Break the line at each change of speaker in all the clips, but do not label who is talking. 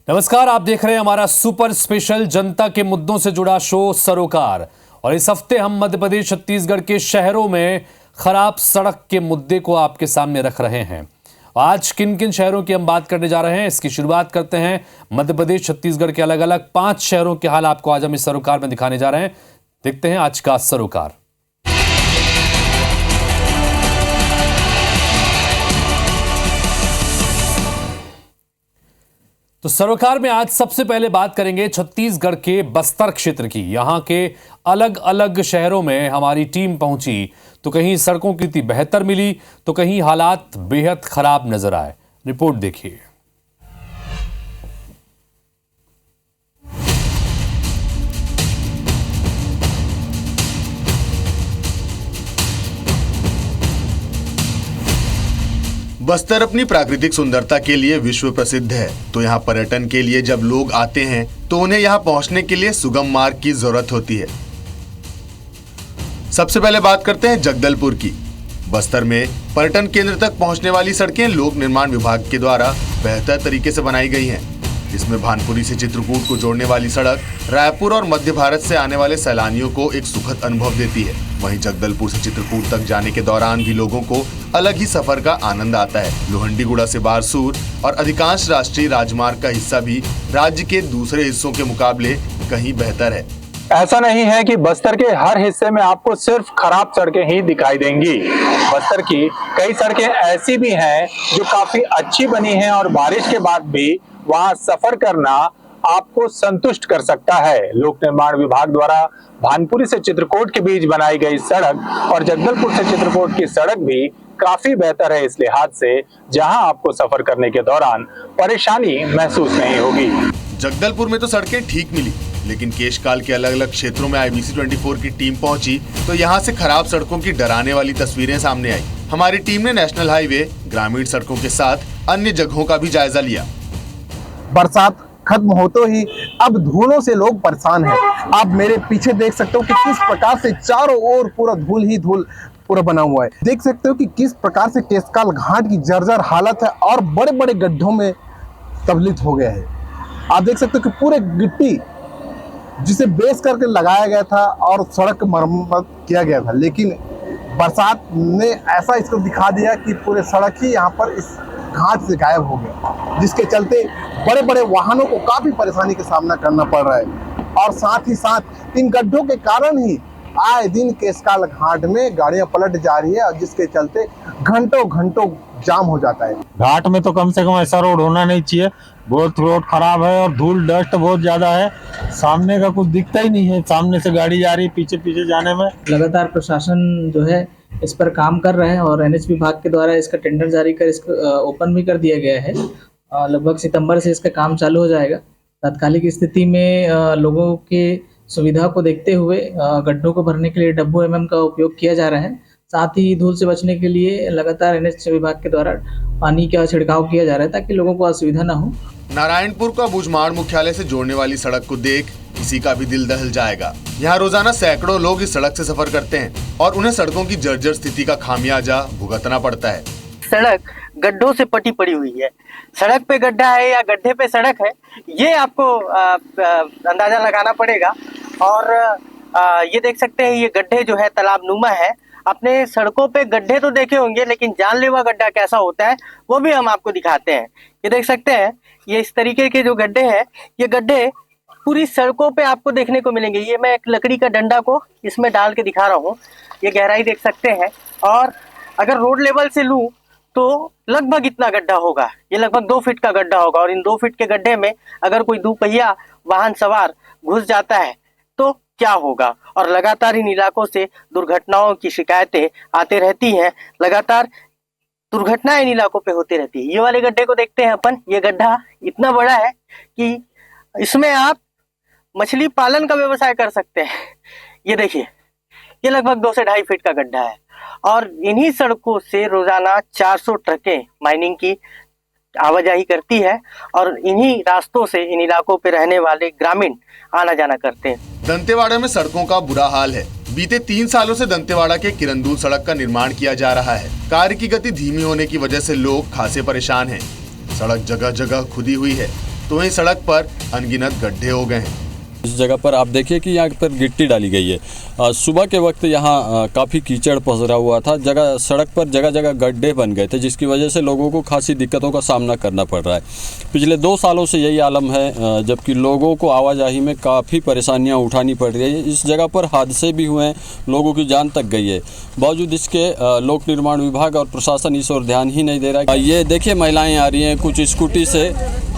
नमस्कार, आप देख रहे हैं हमारा सुपर स्पेशल जनता के मुद्दों से जुड़ा शो सरोकार। और इस हफ्ते हम मध्य प्रदेश छत्तीसगढ़ के शहरों में खराब सड़क के मुद्दे को आपके सामने रख रहे हैं। आज किन किन शहरों की हम बात करने जा रहे हैं, इसकी शुरुआत करते हैं। मध्य प्रदेश छत्तीसगढ़ के अलग अलग 5 शहरों के हाल आपको आज हम इस सरोकार में दिखाने जा रहे हैं। देखते हैं आज का सरोकार। तो सरोकार में आज सबसे पहले बात करेंगे छत्तीसगढ़ के बस्तर क्षेत्र की। यहां के अलग अलग शहरों में हमारी टीम पहुंची तो कहीं सड़कों की स्थिति बेहतर मिली तो कहीं हालात बेहद खराब नजर आए। रिपोर्ट देखिए।
बस्तर अपनी प्राकृतिक सुंदरता के लिए विश्व प्रसिद्ध है, तो यहाँ पर्यटन के लिए जब लोग आते हैं तो उन्हें यहाँ पहुँचने के लिए सुगम मार्ग की जरूरत होती है। सबसे पहले बात करते हैं जगदलपुर की। बस्तर में पर्यटन केंद्र तक पहुँचने वाली सड़कें लोक निर्माण विभाग के द्वारा बेहतर तरीके से बनाई गई हैं। इसमें भानपुरी से चित्रकूट को जोड़ने वाली सड़क रायपुर और मध्य भारत से आने वाले सैलानियों को एक सुखद अनुभव देती है। वहीं जगदलपुर से चित्रकूट तक जाने के दौरान भी लोगों को अलग ही सफर का आनंद आता है। लोहंडीगुड़ा से बारसूर और अधिकांश राष्ट्रीय राजमार्ग का हिस्सा भी राज्य के दूसरे हिस्सों के मुकाबले कहीं बेहतर है।
ऐसा नहीं है कि बस्तर के हर हिस्से में आपको सिर्फ खराब सड़कें ही दिखाई देंगी। बस्तर की कई सड़कें ऐसी भी हैं जो काफी अच्छी बनी हैं और बारिश के बाद भी वहां सफर करना आपको संतुष्ट कर सकता है। लोक निर्माण विभाग द्वारा भानपुरी से चित्रकूट के बीच बनाई गई सड़क और जगदलपुर से चित्रकूट की सड़क भी काफी बेहतर है इस लिहाज से जहां आपको सफर करने के दौरान परेशानी महसूस नहीं होगी।
जगदलपुर में तो सड़कें ठीक मिली, लेकिन केशकाल के अलग अलग क्षेत्रों में IBC 24 की टीम पहुंची तो यहां से खराब सड़कों की डराने वाली तस्वीरें सामने आई। हमारी टीम ने नेशनल हाईवे, ग्रामीण सड़कों के साथ अन्य जगहों का भी जायजा लिया।
बरसात खत्म होते ही अब धूलों से लोग परेशान हैं। आप मेरे पीछे देख सकते हो कि किस प्रकार से चारों ओर पूरा धूल ही धूल पूरा बना हुआ है। देख सकते हो कि किस प्रकार से केशकाल घाट की जर्जर हालत है और बड़े बड़े गड्ढों में तबलीत हो गया है। आप देख सकते हो कि पूरे गिट्टी जिसे बेस करके लगाया गया था और सड़क मरम्मत किया गया था, लेकिन बरसात ने ऐसा इसको दिखा दिया कि पूरे सड़क ही यहाँ पर इस घाट से गायब हो गया, जिसके चलते बड़े बड़े वाहनों को काफी परेशानी का सामना करना पड़ रहा है। और साथ ही साथ इन गड्ढों के कारण ही आए दिन केशकाल घाट में गाड़ियां पलट जा रही है और जिसके चलते घंटों घंटों जाम हो जाता है।
घाट में तो कम से कम ऐसा रोड होना नहीं चाहिए। बहुत रोड खराब है और धूल डस्ट बहुत ज्यादा है। सामने का कुछ दिखता ही नहीं है। सामने से गाड़ी जा रही है, पीछे पीछे जाने में।
लगातार प्रशासन जो है इस पर काम कर रहे हैं और NH विभाग के द्वारा इसका टेंडर जारी कर इसको ओपन भी कर दिया गया है। लगभग सितंबर से इसका काम चालू हो जाएगा। तात्कालिक स्थिति में लोगों के सुविधा को देखते हुए गड्ढों को भरने के लिए डब्बू MM का उपयोग किया जा रहा है। साथ ही धूल से बचने के लिए लगातार NH विभाग के द्वारा पानी का छिड़काव किया जा रहा है ताकि लोगों को असुविधा न हो।
नारायणपुर का बुझमाड़ मुख्यालय से जोड़ने वाली सड़क को देख किसी का भी दिल दहल जाएगा। यहाँ रोजाना सैकड़ों लोग इस सड़क से सफर करते हैं और उन्हें सड़कों की जर्जर स्थिति का खामियाजा भुगतना पड़ता है।
सड़क गड्ढों से पटी पड़ी हुई है। सड़क पे गड्ढा है या गड्ढे पे सड़क है, ये आपको अंदाजा लगाना पड़ेगा। और ये देख सकते हैं, ये गड्ढे जो है तालाबनुमा है। अपने सड़कों पे गड्ढे तो देखे होंगे, लेकिन जानलेवा गड्ढा कैसा होता है वो भी हम आपको दिखाते हैं। ये देख सकते हैं, ये इस तरीके के जो गड्ढे हैं, ये गड्ढे पूरी सड़कों पे आपको देखने को मिलेंगे। ये मैं एक लकड़ी का डंडा को इसमें डाल के दिखा रहा हूँ। ये गहराई देख सकते हैं और अगर रोड लेवल से लूँ तो लगभग इतना गड्ढा होगा। ये लगभग 2 फीट का गड्ढा होगा और इन 2 फीट के गड्ढे में अगर कोई दुपहिया वाहन सवार घुस जाता है तो क्या होगा। और लगातार इन इलाकों से दुर्घटनाओं की शिकायतें आते रहती हैं। लगातार दुर्घटनाएं इन इलाकों पे होती रहती है। ये वाले गड्ढे को देखते हैं अपन। ये गड्ढा इतना बड़ा है कि इसमें आप मछली पालन का व्यवसाय कर सकते हैं। ये देखिए, ये लगभग 2 से 2.5 फीट का गड्ढा है और इन्हीं सड़कों से रोजाना 400 ट्रकें माइनिंग की आवाजाही करती है और इन्हीं रास्तों से इन इलाकों पे रहने वाले ग्रामीण आना जाना करते हैं।
दंतेवाड़ा में सड़कों का बुरा हाल है। बीते 3 सालों से दंतेवाड़ा के किरंदूल सड़क का निर्माण किया जा रहा है। कार्य की गति धीमी होने की वजह से लोग खासे परेशान हैं। सड़क जगह जगह खुदी हुई है तो वहीं सड़क पर अनगिनत गड्ढे हो गए हैं।
इस जगह पर आप देखिए कि यहाँ पर गिट्टी डाली गई है। सुबह के वक्त यहाँ काफ़ी कीचड़ पसरा हुआ था, सड़क पर जगह जगह गड्ढे बन गए थे, जिसकी वजह से लोगों को खासी दिक्कतों का सामना करना पड़ रहा है। पिछले 2 सालों से यही आलम है, जबकि लोगों को आवाजाही में काफ़ी परेशानियाँ उठानी पड़ रही है। इस जगह पर हादसे भी हुए हैं, लोगों की जान तक गई है। बावजूद इसके लोक निर्माण विभाग और प्रशासन इस ओर ध्यान ही नहीं दे रहा है। ये देखिए महिलाएँ आ रही हैं कुछ स्कूटी से।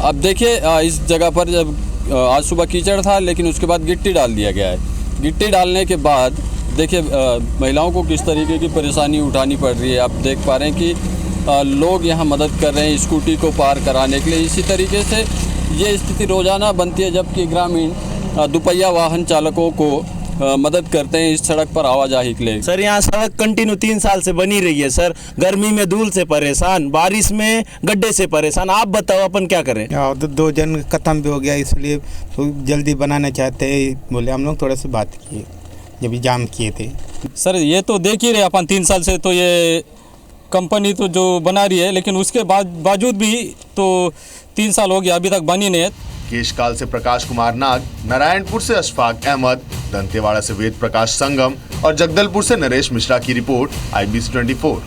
अब देखिए इस जगह पर जब आज सुबह कीचड़ था, लेकिन उसके बाद गिट्टी डाल दिया गया है। गिट्टी डालने के बाद देखिए महिलाओं को किस तरीके की परेशानी उठानी पड़ रही है। आप देख पा रहे हैं कि लोग यहाँ मदद कर रहे हैं स्कूटी को पार कराने के लिए। इसी तरीके से ये स्थिति रोज़ाना बनती है, जबकि ग्रामीण दुपहिया वाहन चालकों को मदद करते हैं इस सड़क पर आवाजाही के लिए।
सर यहाँ सड़क कंटिन्यू 3 साल से बनी रही है सर। गर्मी में धूल से परेशान, बारिश में गड्ढे से परेशान। आप बताओ अपन क्या करें?
2 जन खत्म भी हो गया, इसलिए तो जल्दी बनाना चाहते हैं बोले। हम लोग थोड़ा सा बात किए जब जाम किए थे।
सर ये तो देख ही रहे अपन 3 साल से, तो ये कंपनी तो जो बना रही है, लेकिन उसके बावजूद भी तो 3 साल हो गया अभी तक बनी नहीं है।
केशकाल से प्रकाश कुमार नाग, नारायणपुर से अशफाक अहमद, दंतेवाड़ा से वेद प्रकाश संगम और जगदलपुर से नरेश मिश्रा की रिपोर्ट, IBC 24।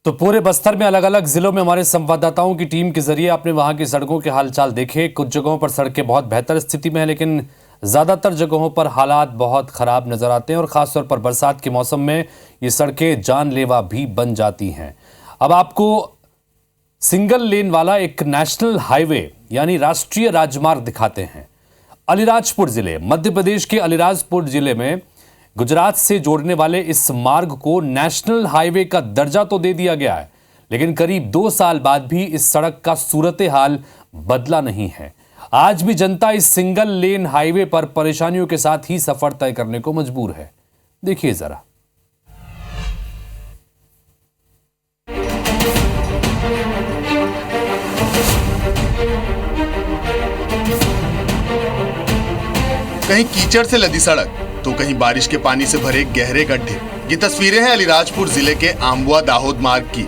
तो पूरे बस्तर में अलग अलग जिलों में हमारे संवाददाताओं की टीम के जरिए आपने वहां की सड़कों के हालचाल देखे। कुछ जगहों पर सड़कें बहुत बेहतर स्थिति में है, लेकिन ज्यादातर जगहों पर हालात बहुत खराब नजर आते हैं और खासतौर पर बरसात के मौसम में ये सड़कें जानलेवा भी बन जाती हैं। अब आपको सिंगल लेन वाला एक नेशनल हाईवे यानी राष्ट्रीय राजमार्ग दिखाते हैं। अलीराजपुर जिले, मध्य प्रदेश के अलीराजपुर जिले में गुजरात से जोड़ने वाले इस मार्ग को नेशनल हाईवे का दर्जा तो दे दिया गया है, लेकिन करीब 2 साल बाद भी इस सड़क का सूरत हाल बदला नहीं है। आज भी जनता इस सिंगल लेन हाईवे पर परेशानियों के साथ ही सफर तय करने को मजबूर है। देखिए जरा।
कहीं कीचड़ से लदी सड़क तो कहीं बारिश के पानी से भरे गहरे गड्ढे। ये तस्वीरें हैं अलीराजपुर जिले के आम्बुआ दाहोद मार्ग की।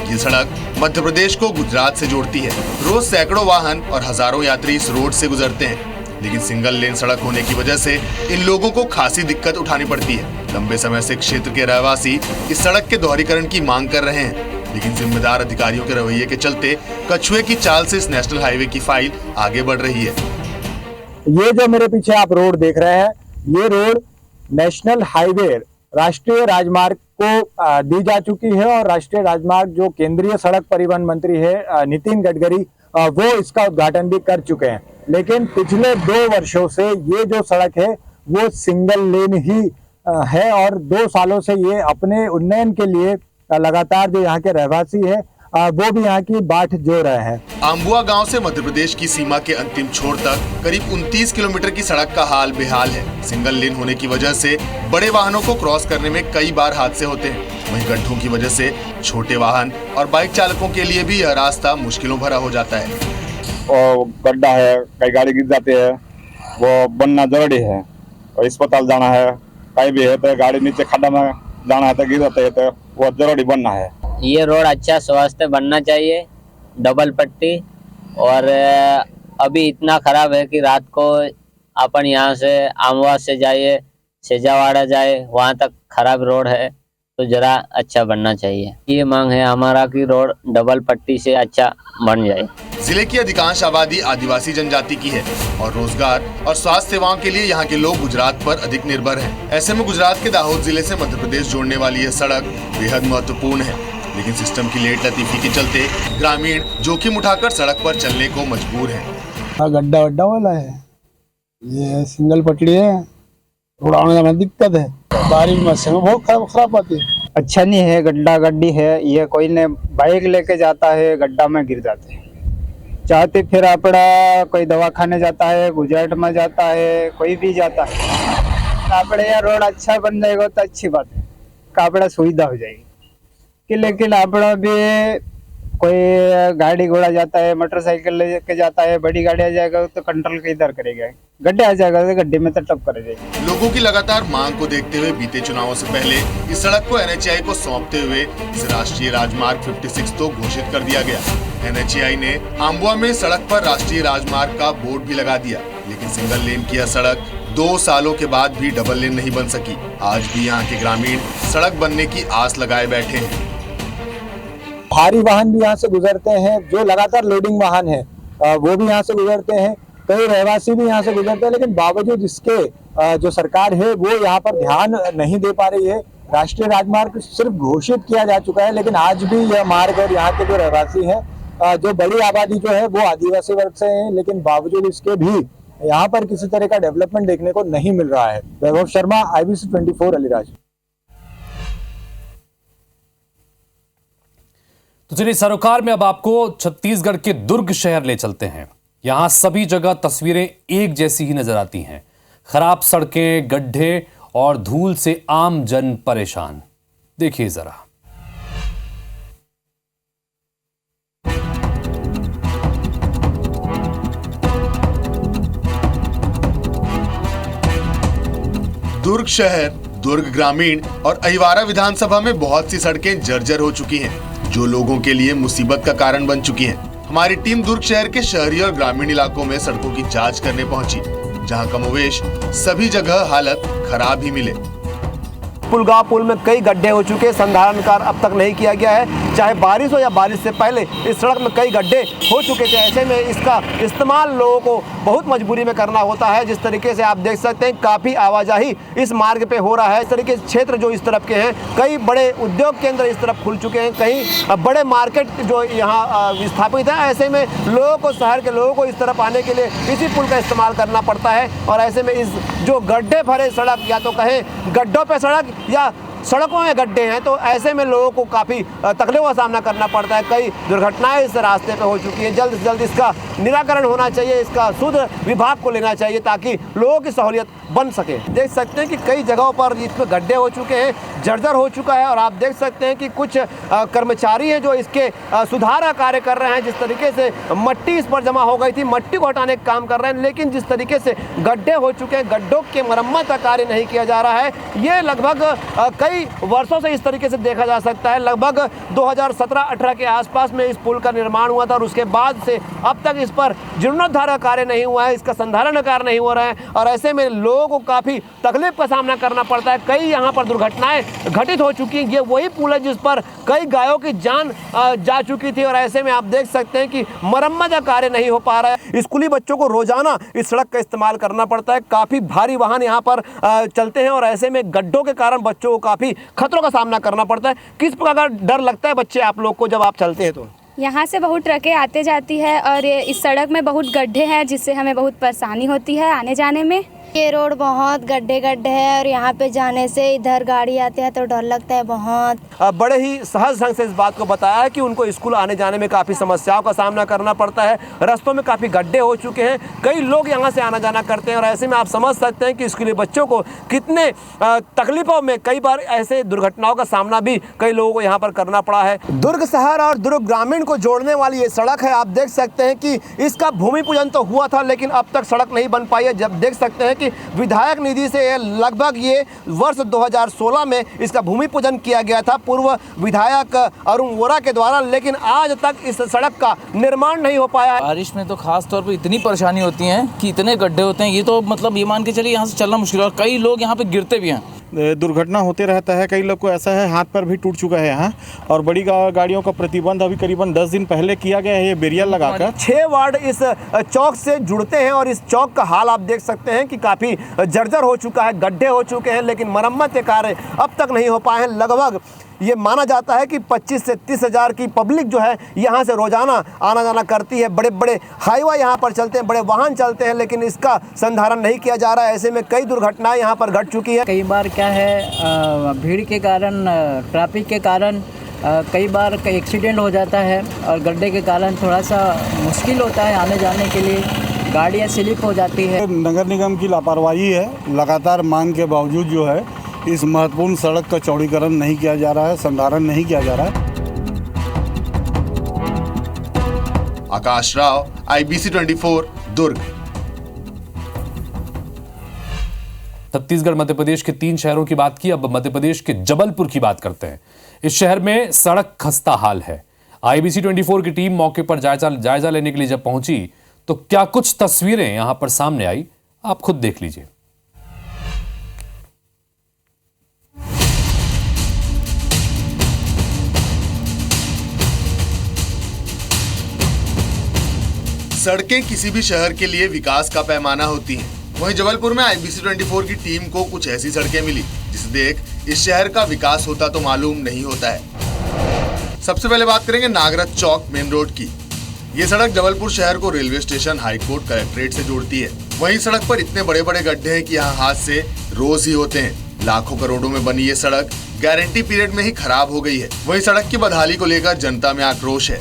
ये सड़क मध्य प्रदेश को गुजरात से जोड़ती है। रोज सैकड़ों वाहन और हजारों यात्री इस रोड से गुजरते हैं, लेकिन सिंगल लेन सड़क होने की वजह से इन लोगों को खासी दिक्कत उठानी पड़ती है। लंबे समय से क्षेत्र के रहवासी इस सड़क के दोहरीकरण की मांग कर रहे हैं, लेकिन जिम्मेदार अधिकारियों के रवैये के चलते कछुए की चाल से इस नेशनल हाईवे की फाइल आगे बढ़ रही है।
ये जो मेरे पीछे आप रोड देख रहे हैं, ये रोड नेशनल हाईवे राष्ट्रीय राजमार्ग को दी जा चुकी है और राष्ट्रीय राजमार्ग जो केंद्रीय सड़क परिवहन मंत्री है नितिन गडकरी, वो इसका उद्घाटन भी कर चुके हैं। लेकिन पिछले 2 वर्षों से ये जो सड़क है वो सिंगल लेन ही है और 2 सालों से ये अपने उन्नयन के लिए लगातार जो यहाँ के रहवासी है वो भी यहाँ की बाट जोड़ रहे हैं।
आम्बुआ गांव से मध्य प्रदेश की सीमा के अंतिम छोर तक करीब 29 किलोमीटर की सड़क का हाल बेहाल है। सिंगल लेन होने की वजह से बड़े वाहनों को क्रॉस करने में कई बार हादसे होते हैं। वहीं गड्ढों की वजह से छोटे वाहन और बाइक चालकों के लिए भी यह रास्ता मुश्किलों भरा हो जाता है।
और गड्ढा है, कई गाड़ी गिर जाते हैं, वो बनना जरूरी है। और अस्पताल जाना है, कहीं भी है तो गाड़ी नीचे खड्डा में जाना है तो गिर जाते है, तो वो जरूरी बनना है।
ये रोड अच्छा स्वास्थ्य बनना चाहिए, डबल पट्टी। और अभी इतना खराब है कि रात को अपन यहाँ से आमवा से जाइए, सेजावाड़ा जाए, वहाँ तक खराब रोड है, तो जरा अच्छा बनना चाहिए। ये मांग है हमारा कि रोड डबल पट्टी से अच्छा बन जाए।
जिले की अधिकांश आबादी आदिवासी जनजाति की है और रोजगार और स्वास्थ्य सेवाओं के लिए यहाँ के लोग गुजरात पर अधिक निर्भर हैं। ऐसे में गुजरात के दाहोद जिले से मध्य प्रदेश जोड़ने वाली यह सड़क बेहद महत्वपूर्ण है, लेकिन सिस्टम की लेट लतीफी के चलते ग्रामीण जोखिम उठाकर सड़क पर चलने को मजबूर है।
गड्ढा वड्ढा वाला है, ये सिंगल पटड़ी है, थोड़ा आने जाने में दिक्कत है, बारिश में बहुत खराब आती है।
अच्छा नहीं है, गड्ढा गड्ढी है, ये कोई ने बाइक लेके जाता है गड्ढा में गिर जाते हैं। चाहते फिर अपना कोई दवाखाने जाता है, गुजरात में जाता है, कोई भी जाता है। आपड़े यार रोड अच्छा बन जाएगा तो अच्छी बात है, कापड़ा सुविधा हो जाएगी कि। लेकिन आपड़ा भी कोई गाड़ी घोड़ा जाता है, मोटरसाइकिल लेके जाता है, बड़ी गाड़ी आ जाएगा तो कंट्रोल किधर करेगा, गड्ढे आ जाएगा तो गड्ढे में तो टप कर जाएगी।
लोगों की लगातार मांग को देखते हुए बीते चुनावों से पहले इस सड़क को NHAI को सौंपते हुए इसे राष्ट्रीय राजमार्ग 56 तो घोषित कर दिया गया। NHAI ने आम्बुआ में सड़क पर राष्ट्रीय राजमार्ग का बोर्ड भी लगा दिया, लेकिन सिंगल लेन की यह सड़क 2 सालों के बाद भी डबल लेन नहीं बन सकी। आज भी यहाँ के ग्रामीण सड़क बनने की आस लगाए बैठे हैं।
भारी वाहन भी यहाँ से गुजरते हैं, जो लगातार लोडिंग वाहन है वो भी यहाँ से गुजरते हैं, कई रहवासी भी यहाँ से गुजरते हैं, लेकिन बावजूद इसके जो सरकार है वो यहाँ पर ध्यान नहीं दे पा रही है। राष्ट्रीय राजमार्ग सिर्फ घोषित किया जा चुका है, लेकिन आज भी यह मार्ग और यहाँ के जो रहवासी हैं, जो बड़ी आबादी जो है वो आदिवासी वर्ग से है, लेकिन बावजूद इसके भी यहाँ पर किसी तरह का डेवलपमेंट देखने को नहीं मिल रहा है। वैभव शर्मा, IBC 24 अलीराज।
तो चलिए सरोकार में अब आपको छत्तीसगढ़ के दुर्ग शहर ले चलते हैं। यहां सभी जगह तस्वीरें एक जैसी ही नजर आती हैं। खराब सड़कें, गड्ढे और धूल से आम जन परेशान। देखिए जरा।
दुर्ग शहर, दुर्ग ग्रामीण और अहिवारा विधानसभा में बहुत सी सड़कें जर्जर हो चुकी हैं, जो लोगों के लिए मुसीबत का कारण बन चुकी हैं। हमारी टीम दुर्ग शहर के शहरी और ग्रामीण इलाकों में सड़कों की जांच करने पहुंची, जहां कमोवेश सभी जगह हालत खराब ही मिले।
पुलगांव पुल में कई गड्ढे हो चुके हैं, संधारण कार्य अब तक नहीं किया गया है। चाहे बारिश हो या बारिश से पहले इस सड़क में कई गड्ढे हो चुके थे। ऐसे में इसका इस्तेमाल लोगों को बहुत मजबूरी में करना होता है। जिस तरीके से आप देख सकते हैं काफ़ी आवाजाही इस मार्ग पे हो रहा है। इस तरीके से क्षेत्र जो इस तरफ के हैं, कई बड़े उद्योग केंद्र इस तरफ खुल चुके हैं, कहीं बड़े मार्केट जो यहाँ स्थापित है। ऐसे में लोगों को, शहर के लोगों को इस तरफ आने के लिए इसी पुल का इस्तेमाल करना पड़ता है। और ऐसे में इस जो गड्ढे भरे सड़क, या तो कहें गड्ढों पे सड़क या सड़कों में गड्ढे हैं, तो ऐसे में लोगों को काफ़ी तकलीफों का सामना करना पड़ता है। कई दुर्घटनाएं इस रास्ते पे हो चुकी हैं। जल्द से जल्द इसका निराकरण होना चाहिए, इसका सुध विभाग को लेना चाहिए ताकि लोगों की सहूलियत बन सके। देख सकते हैं कि कई जगहों पर इसमें गड्ढे हो चुके हैं, जर्जर हो चुका है। और आप देख सकते हैं कि कुछ कर्मचारी हैं जो इसके सुधार का कार्य कर रहे हैं। जिस तरीके से मट्टी इस पर जमा हो गई थी, मट्टी को हटाने का काम कर रहे हैं, लेकिन जिस तरीके से गड्ढे हो चुके हैं, गड्ढों के मरम्मत का कार्य नहीं किया जा रहा है। ये लगभग कई वर्षों से इस तरीके से देखा जा सकता है। लगभग 2017-18 के आसपास में इस पुल का निर्माण हुआ था और उसके बाद से अब तक इस पर जीर्णोद्धार का कार्य नहीं हुआ है, इसका संधारण का कार्य नहीं हो रहा है। और ऐसे में लोगों को काफ़ी तकलीफ का सामना करना पड़ता है। कई यहाँ पर दुर्घटनाएं घटित हो चुकी हैं। ये वही पुल है जिस पर कई गायों की जान जा चुकी थी। और ऐसे में आप देख सकते हैं कि मरम्मत का कार्य नहीं हो पा रहा है। स्कूली बच्चों को रोजाना इस सड़क का इस्तेमाल करना पड़ता है। काफ़ी भारी वाहन यहाँ पर चलते हैं और ऐसे में गड्ढों के कारण बच्चों को काफ़ी खतरों का सामना करना पड़ता है। किस प्रकार का डर लगता है बच्चे आप लोग को जब आप चलते हैं? तो
यहाँ से बहुत ट्रकें आते जाती है और इस सड़क में बहुत गड्ढे हैं, जिससे हमें बहुत परेशानी होती है आने जाने में।
ये रोड बहुत गड्ढे है और यहाँ पे जाने से इधर गाड़ी आते हैं तो डर लगता है बहुत।
बड़े ही सहज ढंग से इस बात को बताया है कि उनको स्कूल आने जाने में काफ़ी समस्याओं का सामना करना पड़ता है। रास्तों में काफ़ी गड्ढे हो चुके हैं, कई लोग यहाँ से आना जाना करते हैं और ऐसे में आप समझ सकते हैं कि स्कूली बच्चों को कितने तकलीफों में, कई बार ऐसे दुर्घटनाओं का सामना भी कई लोगों को यहाँ पर करना पड़ा है। दुर्ग शहर और दुर्ग ग्रामीण को जोड़ने वाली ये सड़क है। आप देख सकते हैं कि इसका भूमि पूजन तो हुआ था, लेकिन अब तक सड़क नहीं बन पाई है। जब देख सकते हैं कि विधायक निधि से लगभग ये वर्ष 2016 में इसका भूमि पूजन किया गया था पूर्व विधायक अरुण वोरा के द्वारा, लेकिन आज तक इस सड़क का निर्माण नहीं हो पाया है।
बारिश में तो खास तौर पर इतनी परेशानी होती है कि इतने गड्ढे होते हैं, ये तो मतलब ये मान के चलिए यहाँ से चलना मुश्किल है और कई लोग यहाँ पे गिरते भी हैं।
दुर्घटना होते रहता है, कई लोग को ऐसा है हाथ पर भी टूट चुका है यहाँ। और बड़ी गाड़ियों का प्रतिबंध अभी करीबन 10 दिन पहले किया गया है, ये बेरियल लगाकर।
6 वार्ड इस चौक से जुड़ते हैं और इस चौक का हाल आप देख सकते हैं कि काफ़ी जर्जर हो चुका है, गड्ढे हो चुके हैं, लेकिन मरम्मत के कार्य अब तक नहीं हो पाए हैं। लगभग ये माना जाता है कि 25 से 30 हज़ार की पब्लिक जो है यहाँ से रोजाना आना जाना करती है। बड़े बड़े हाईवे यहाँ पर चलते हैं, बड़े वाहन चलते हैं, लेकिन इसका संधारण नहीं किया जा रहा है। ऐसे में कई दुर्घटनाएं यहाँ पर घट चुकी है।
कई बार क्या है, भीड़ के कारण, ट्रैफिक के कारण कई बार एक्सीडेंट हो जाता है और गड्ढे के कारण थोड़ा सा मुश्किल होता है आने जाने के लिए, गाड़ियाँ स्लिप हो जाती है।
नगर निगम की लापरवाही है। लगातार मांग के बावजूद जो है इस महत्वपूर्ण सड़क का चौड़ीकरण नहीं किया जा रहा है, संधारण नहीं किया जा रहा है।
आकाश राव, IBC 24, दुर्ग।
छत्तीसगढ़ मध्य प्रदेश के 3 शहरों की बात की, अब मध्य प्रदेश के जबलपुर की बात करते हैं। इस शहर में सड़क खस्ता हाल है। IBC 24 की टीम मौके पर जायजा लेने के लिए जब पहुंची तो क्या कुछ तस्वीरें यहां पर सामने आई, आप खुद देख लीजिए।
सड़कें किसी भी शहर के लिए विकास का पैमाना होती हैं। वहीं जबलपुर में IBC 24 की टीम को कुछ ऐसी सड़कें मिली जिसे देख इस शहर का विकास होता तो मालूम नहीं होता है। सबसे पहले बात करेंगे नागरथ चौक मेन रोड की। ये सड़क जबलपुर शहर को रेलवे स्टेशन, हाईकोर्ट, कलेक्ट्रेट से जोड़ती है। वहीं सड़क पर इतने बड़े बड़े गड्ढे हैं कि यहाँ हादसे रोज ही होते हैं। लाखों करोड़ों में बनी ये सड़क गारंटी पीरियड में ही खराब हो गई है। वहीं सड़क की बदहाली को लेकर जनता में आक्रोश है।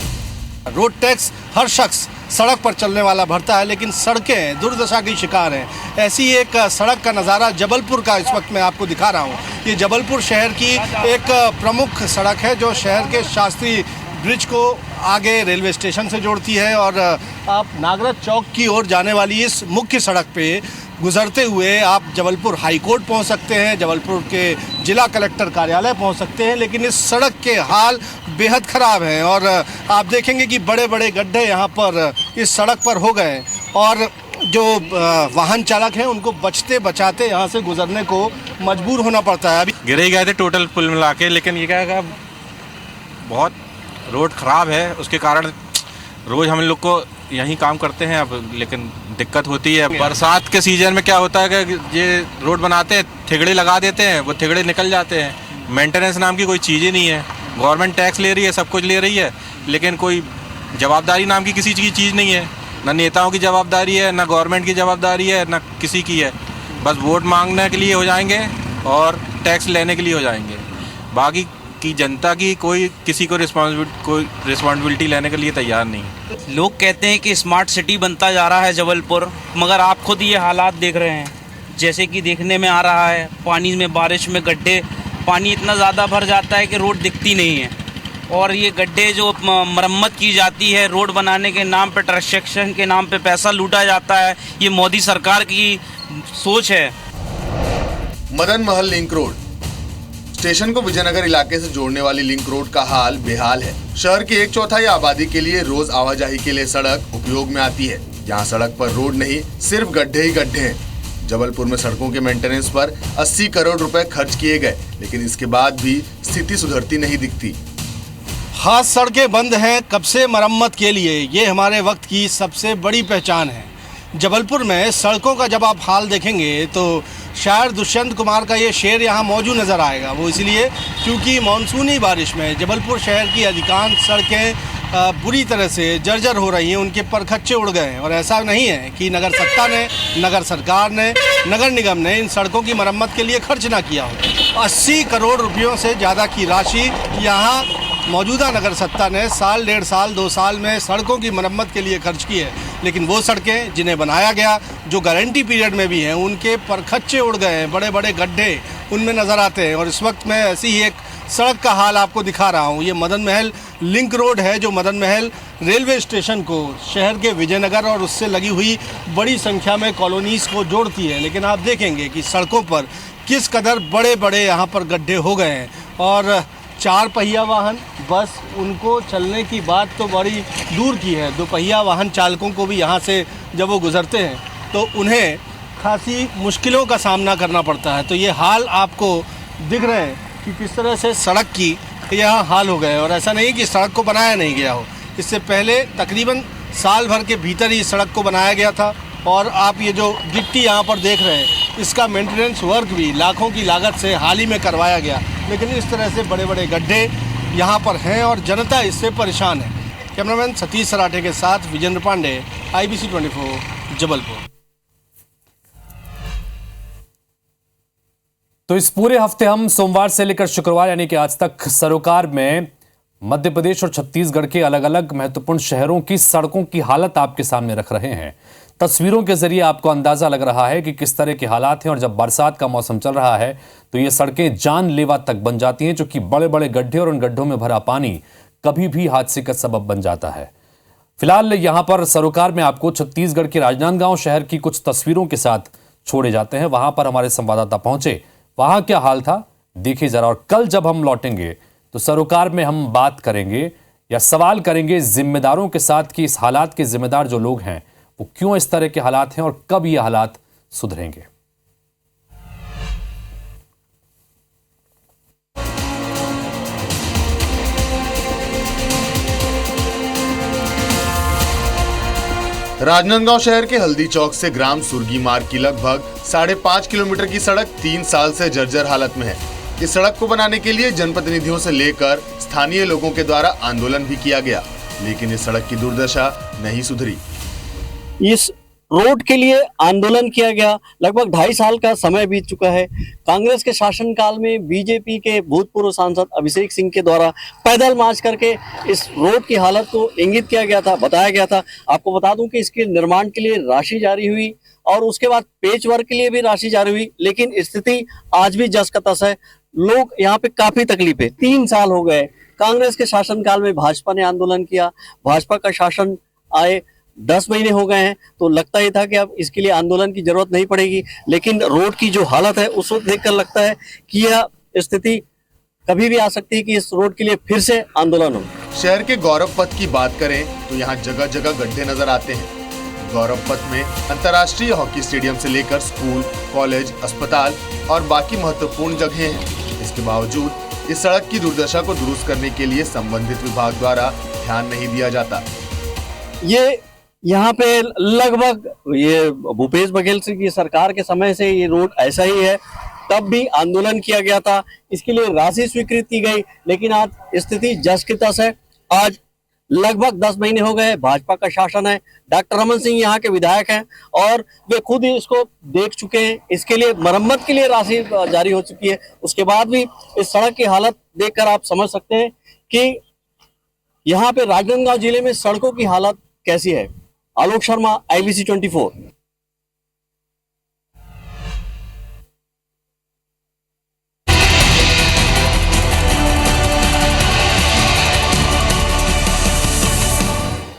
रोड टैक्स हर शख्स सड़क पर चलने वाला भरता है, लेकिन सड़कें दुर्दशा की शिकार हैं। ऐसी एक सड़क का नज़ारा जबलपुर का इस वक्त मैं आपको दिखा रहा हूँ। ये जबलपुर शहर की एक प्रमुख सड़क है जो शहर के शास्त्री ब्रिज को आगे रेलवे स्टेशन से जोड़ती है और आप नागरथ चौक की ओर जाने वाली इस मुख्य सड़क पे गुजरते हुए आप जबलपुर हाई कोर्ट पहुंच सकते हैं, जबलपुर के जिला कलेक्टर कार्यालय पहुंच सकते हैं। लेकिन इस सड़क के हाल बेहद ख़राब हैं और आप देखेंगे कि बड़े बड़े गड्ढे यहाँ पर इस सड़क पर हो गए और जो वाहन चालक हैं उनको बचते बचाते यहाँ से गुजरने को मजबूर होना पड़ता है। अभी
गिरे ही गए थे टोटल पुल मिला के, लेकिन ये क्या बहुत रोड ख़राब है, उसके कारण रोज़ हम लोग को यहीं काम करते हैं अब, लेकिन दिक्कत होती है। बरसात के सीजन में क्या होता है कि ये रोड बनाते हैं, ठेगड़े लगा देते हैं, वो ठेगड़े निकल जाते हैं। मेंटेनेंस नाम की कोई चीज़ ही नहीं है। गवर्नमेंट टैक्स ले रही है, सब कुछ ले रही है, लेकिन कोई जवाबदारी नाम की किसी की चीज़ नहीं है। ना नेताओं की जवाबदारी है, ना गवर्नमेंट की जवाबदारी है, ना किसी की है। बस वोट मांगने के लिए हो जाएंगे और टैक्स लेने के लिए हो जाएंगे। बाकी की जनता की कोई किसी को रिस्पॉन्सिबिलिटी लेने के लिए तैयार नहीं है।
लोग कहते हैं कि स्मार्ट सिटी बनता जा रहा है जबलपुर, मगर आप खुद ये हालात देख रहे हैं। जैसे कि देखने में आ रहा है, पानी में, बारिश में गड्ढे, पानी इतना ज़्यादा भर जाता है कि रोड दिखती नहीं है। और ये गड्ढे जो मरम्मत की जाती है, रोड बनाने के नाम पे, ट्रांसैक्शन के नाम पे पैसा लूटा जाता है, ये मोदी सरकार की सोच है।
Madan Mahal link road station को विजयनगर इलाके से जोड़ने वाली लिंक रोड का हाल बेहाल है। शहर की 1/4 आबादी के लिए रोज आवाजाही के लिए सड़क उपयोग में आती है। यहाँ सड़क पर रोड नहीं, सिर्फ गड्ढे ही गड्ढे हैं। जबलपुर में सड़कों के मेंटेनेंस पर 80 करोड़ रुपए खर्च किए गए, लेकिन इसके बाद भी स्थिति सुधरती नहीं दिखती।
हाथ सड़कें बंद हैं कब से मरम्मत के लिए, ये हमारे वक्त की सबसे बड़ी पहचान है। जबलपुर में सड़कों का जब आप हाल देखेंगे तो शायर दुष्यंत कुमार का ये शेर यहाँ मौजूद नज़र आएगा। वो इसलिए क्योंकि मानसूनी बारिश में जबलपुर शहर की अधिकांश सड़कें बुरी तरह से जर्जर हो रही हैं, उनके परखच्चे उड़ गए हैं। और ऐसा नहीं है कि नगर सत्ता ने, नगर सरकार ने, नगर निगम ने इन सड़कों की मरम्मत के लिए खर्च ना किया हो। 80 करोड़ रुपयों से ज़्यादा की राशि यहाँ मौजूदा नगर सत्ता ने साल, 1.5 साल, 2 साल में सड़कों की मरम्मत के लिए खर्च की है। लेकिन वो सड़कें जिन्हें बनाया गया, जो गारंटी पीरियड में भी हैं, उनके परखच्चे उड़ गए हैं, बड़े बड़े गड्ढे उनमें नज़र आते हैं। और इस वक्त मैं ऐसी ही एक सड़क का हाल आपको दिखा रहा हूँ। ये मदन महल लिंक रोड है जो मदन महल रेलवे स्टेशन को शहर के विजयनगर और उससे लगी हुई बड़ी संख्या में कॉलोनीज़ को जोड़ती है। लेकिन आप देखेंगे कि सड़कों पर किस कदर बड़े बड़े यहाँ पर गड्ढे हो गए हैं। और 4 पहिया वाहन, बस, उनको चलने की बात तो बड़ी दूर की है। 2 पहिया वाहन चालकों को भी यहाँ से जब वो गुजरते हैं तो उन्हें खासी मुश्किलों का सामना करना पड़ता है। तो ये हाल आपको दिख रहे हैं कि किस तरह से सड़क की यहाँ हाल हो गए। और ऐसा नहीं कि सड़क को बनाया नहीं गया हो, इससे पहले तकरीबन साल भर के भीतर ही सड़क को बनाया गया था। और आप ये जो गिट्टी यहाँ पर देख रहे हैं, इसका मेंटेनेंस वर्क भी लाखों की लागत से हाल ही में करवाया गया। लेकिन इस तरह से बड़े बड़े गड्ढे यहाँ पर हैं और जनता इससे परेशान है। कैमरामैन सतीश सराठे के साथ विजेंद्र पांडे, IBC 24, जबलपुर।
तो इस पूरे हफ्ते हम सोमवार से लेकर शुक्रवार यानी कि आज तक सरोकार में मध्य प्रदेश और छत्तीसगढ़ के अलग अलग महत्वपूर्ण शहरों की सड़कों की हालत आपके सामने रख रहे हैं। तस्वीरों के जरिए आपको अंदाजा लग रहा है कि किस तरह के हालात हैं। और जब बरसात का मौसम चल रहा है तो ये सड़कें जानलेवा तक बन जाती हैं, क्योंकि बड़े बड़े गड्ढे और उन गड्ढों में भरा पानी कभी भी हादसे का सबब बन जाता है। फिलहाल यहां पर सरोकार में आपको छत्तीसगढ़ के राजनांदगांव शहर की कुछ तस्वीरों के साथ छोड़े जाते हैं। वहां पर हमारे संवाददाता पहुंचे, वहां क्या हाल था देखिए जरा। और कल जब हम लौटेंगे तो सरोकार में हम बात करेंगे या सवाल करेंगे जिम्मेदारों के साथ कि इस हालात के जिम्मेदार जो लोग हैं वो क्यों इस तरह के हालात हैं और कब ये हालात सुधरेंगे।
राजनांदगांव शहर के हल्दी चौक से ग्राम सुरगी मार्ग की लगभग 5.5 किलोमीटर की सड़क 3 साल से जर्जर हालत में है। इस सड़क को बनाने के लिए जनप्रतिनिधियों से लेकर स्थानीय लोगों के द्वारा आंदोलन भी किया गया, लेकिन इस सड़क की दुर्दशा नहीं सुधरी।
इस रोड के लिए आंदोलन किया गया, लगभग 2.5 साल का समय बीत चुका है। कांग्रेस के शासनकाल में बीजेपी के भूतपूर्व सांसद अभिषेक सिंह के द्वारा पैदल मार्च करके इस रोड की हालत को इंगित किया गया था, बताया गया था। आपको बता दूं कि इसके निर्माण के लिए राशि जारी हुई और उसके बाद पेच वर्क के लिए भी राशि जारी हुई, लेकिन स्थिति आज भी जस का तस है। लोग यहाँ पे काफी तकलीफ है। 3 साल हो गए कांग्रेस के शासनकाल में, भाजपा ने आंदोलन किया, भाजपा का शासन आए 10 महीने हो गए हैं, तो लगता ही था कि अब इसके लिए आंदोलन की जरूरत नहीं पड़ेगी, लेकिन रोड की जो हालत है उसको देखकर लगता है कि यह स्थिति कभी भी आ सकती है कि इस रोड के लिए फिर से आंदोलन हो।
शहर के गौरव पथ की बात करें तो यहाँ जगह जगह गड्ढे नजर आते हैं। गौरव पथ में अंतर्राष्ट्रीय हॉकी स्टेडियम से लेकर स्कूल, कॉलेज, अस्पताल और बाकी महत्वपूर्ण जगहें हैं। इसके बावजूद इस सड़क की दुर्दशा को दुरुस्त करने के लिए संबंधित विभाग द्वारा ध्यान नहीं दिया जाता।
ये यहाँ पे लगभग ये भूपेश बघेल की सरकार के समय से ये रोड ऐसा ही है, तब भी आंदोलन किया गया था, इसके लिए राशि स्वीकृत की गई, लेकिन आज स्थिति जस की तस है। आज लगभग 10 महीने हो गए, भाजपा का शासन है, डॉक्टर रमन सिंह यहाँ के विधायक हैं और वे खुद ही इसको देख चुके हैं। इसके लिए मरम्मत के लिए राशि जारी हो चुकी है, उसके बाद भी इस सड़क की हालत देखकर आप समझ सकते हैं कि यहाँ पे राजनांदगांव जिले में सड़कों की हालत कैसी है। आलोक शर्मा, IBC 24।